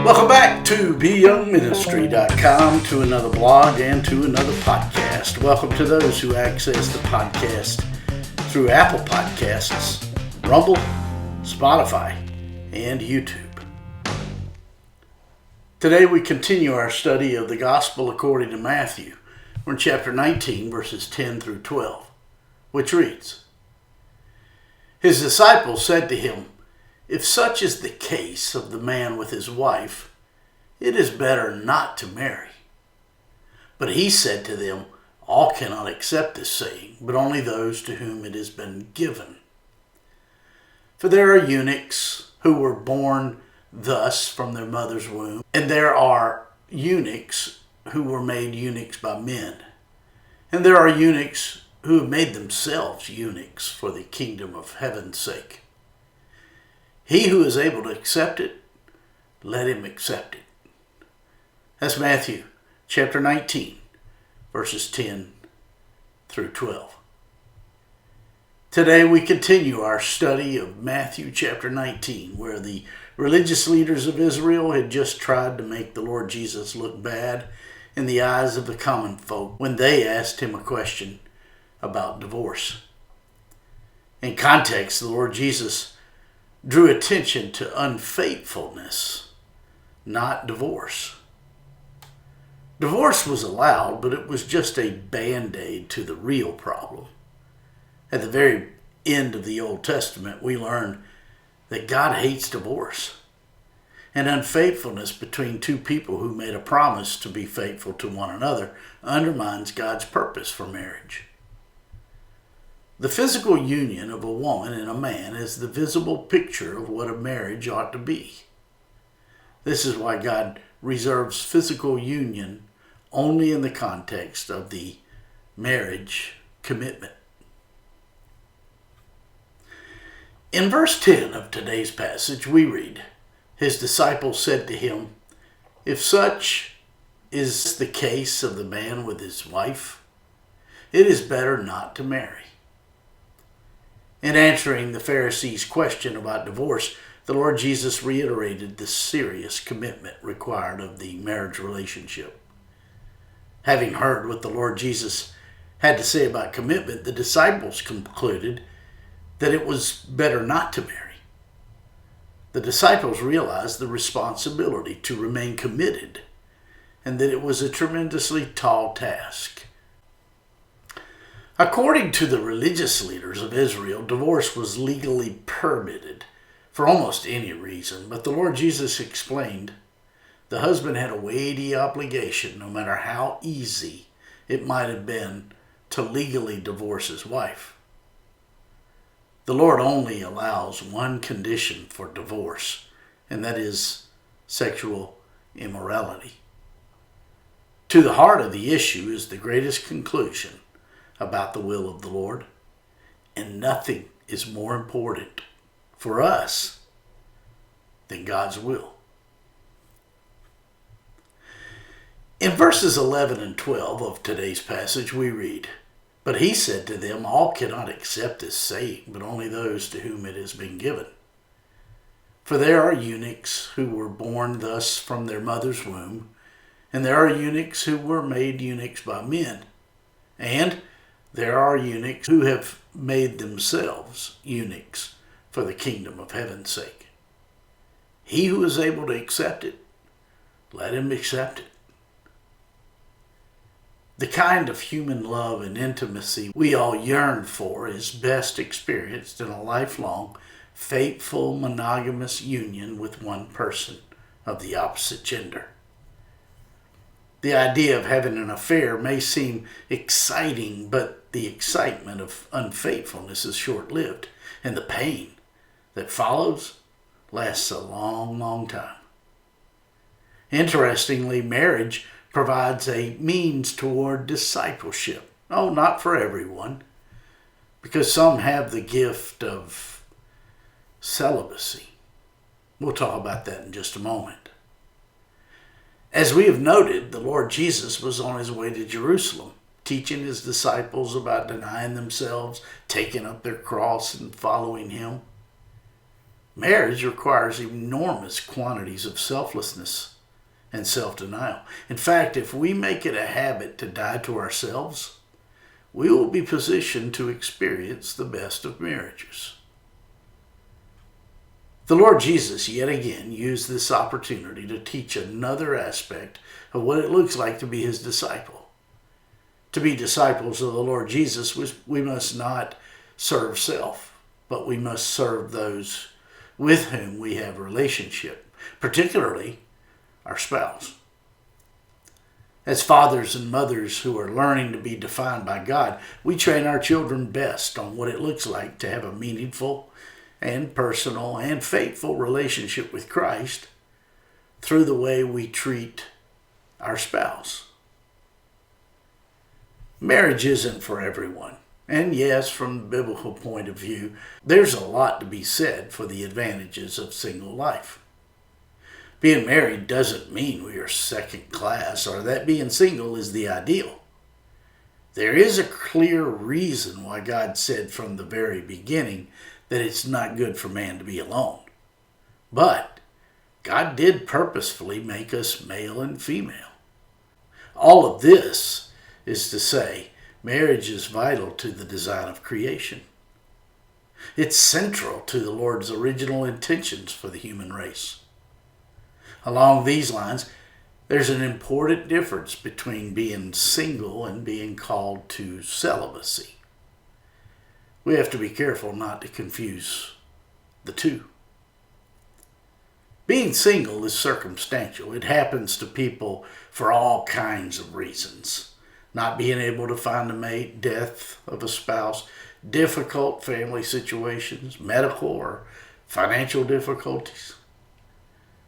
Welcome back to BYoungMinistry.com, to another blog and to another podcast. Welcome to those who access the podcast through Apple Podcasts, Rumble, Spotify, and YouTube. Today we continue our study of the Gospel according to Matthew. We're in chapter 19, verses 10 through 12, which reads, His disciples said to him, If such is the case of the man with his wife, it is better not to marry. But he said to them, All cannot accept this saying, but only those to whom it has been given. For there are eunuchs who were born thus from their mother's womb, and there are eunuchs who were made eunuchs by men, and there are eunuchs who have made themselves eunuchs for the kingdom of heaven's sake. He who is able to accept it, let him accept it. That's Matthew chapter 19, verses 10 through 12. Today we continue our study of Matthew chapter 19, where the religious leaders of Israel had just tried to make the Lord Jesus look bad in the eyes of the common folk when they asked him a question about divorce. In context, the Lord Jesus drew attention to unfaithfulness, not divorce. Divorce was allowed, but it was just a band-aid to the real problem. At the very end of the Old Testament, we learn that God hates divorce, and unfaithfulness between two people who made a promise to be faithful to one another undermines God's purpose for marriage. The physical union of a woman and a man is the visible picture of what a marriage ought to be. This is why God reserves physical union only in the context of the marriage commitment. In verse 10 of today's passage, we read, His disciples said to him, If such is the case of the man with his wife, it is better not to marry. In answering the Pharisees' question about divorce, the Lord Jesus reiterated the serious commitment required of the marriage relationship. Having heard what the Lord Jesus had to say about commitment, the disciples concluded that it was better not to marry. The disciples realized the responsibility to remain committed and that it was a tremendously tall task. According to the religious leaders of Israel, divorce was legally permitted for almost any reason, but the Lord Jesus explained the husband had a weighty obligation, no matter how easy it might have been to legally divorce his wife. The Lord only allows one condition for divorce, and that is sexual immorality. To the heart of the issue is the greatest conclusion about the will of the Lord, and nothing is more important for us than God's will. In verses 11 and 12 of today's passage we read, But he said to them, All cannot accept this saying, but only those to whom it has been given. For there are eunuchs who were born thus from their mother's womb, and there are eunuchs who were made eunuchs by men, and there are eunuchs who have made themselves eunuchs for the kingdom of heaven's sake. He who is able to accept it, let him accept it. The kind of human love and intimacy we all yearn for is best experienced in a lifelong, faithful, monogamous union with one person of the opposite gender. The idea of having an affair may seem exciting, but the excitement of unfaithfulness is short-lived, and the pain that follows lasts a long, long time. Interestingly, marriage provides a means toward discipleship. Oh, not for everyone, because some have the gift of celibacy. We'll talk about that in just a moment. As we have noted, the Lord Jesus was on his way to Jerusalem, teaching his disciples about denying themselves, taking up their cross, and following him. Marriage requires enormous quantities of selflessness and self-denial. In fact, if we make it a habit to die to ourselves, we will be positioned to experience the best of marriages. The Lord Jesus yet again used this opportunity to teach another aspect of what it looks like to be his disciple. To be disciples of the Lord Jesus, we must not serve self, but we must serve those with whom we have a relationship, particularly our spouse. As fathers and mothers who are learning to be defined by God, we train our children best on what it looks like to have a meaningful and personal and faithful relationship with Christ through the way we treat our spouse. Marriage isn't for everyone. And yes, from the biblical point of view, there's a lot to be said for the advantages of single life. Being married doesn't mean we are second class or that being single is the ideal. There is a clear reason why God said from the very beginning that it's not good for man to be alone. But God did purposefully make us male and female. All of this is to say, marriage is vital to the design of creation. It's central to the Lord's original intentions for the human race. Along these lines, there's an important difference between being single and being called to celibacy. We have to be careful not to confuse the two. Being single is circumstantial. It happens to people for all kinds of reasons. Not being able to find a mate, death of a spouse, difficult family situations, medical or financial difficulties.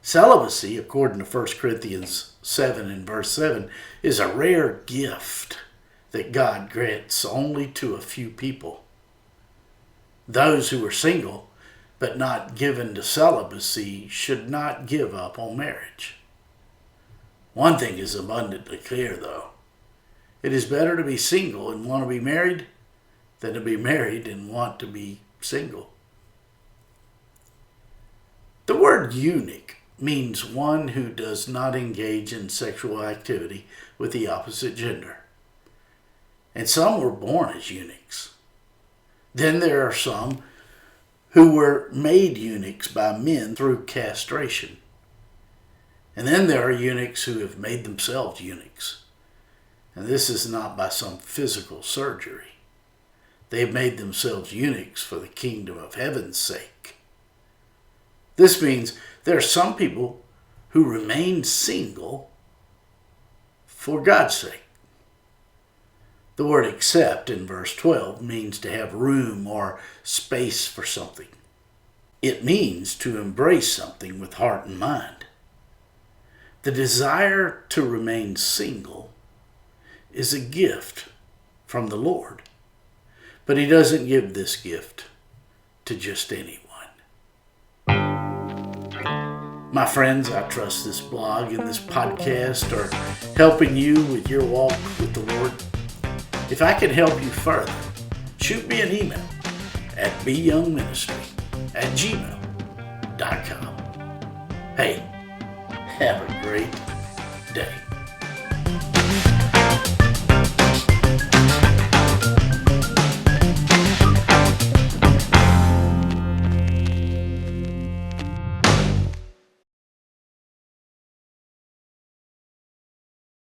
Celibacy, according to 1 Corinthians 7 and verse 7, is a rare gift that God grants only to a few people. Those who are single but not given to celibacy should not give up on marriage. One thing is abundantly clear, though. It is better to be single and want to be married than to be married and want to be single. The word eunuch means one who does not engage in sexual activity with the opposite gender. And some were born as eunuchs. Then there are some who were made eunuchs by men through castration. And then there are eunuchs who have made themselves eunuchs. And this is not by some physical surgery. They have made themselves eunuchs for the kingdom of heaven's sake. This means there are some people who remain single for God's sake. The word accept in verse 12 means to have room or space for something. It means to embrace something with heart and mind. The desire to remain single is a gift from the Lord. But he doesn't give this gift to just anyone. My friends, I trust this blog and this podcast are helping you with your walk with the Lord. If I can help you further, shoot me an email at BYoungMinistry@gmail.com. Hey, have a great day.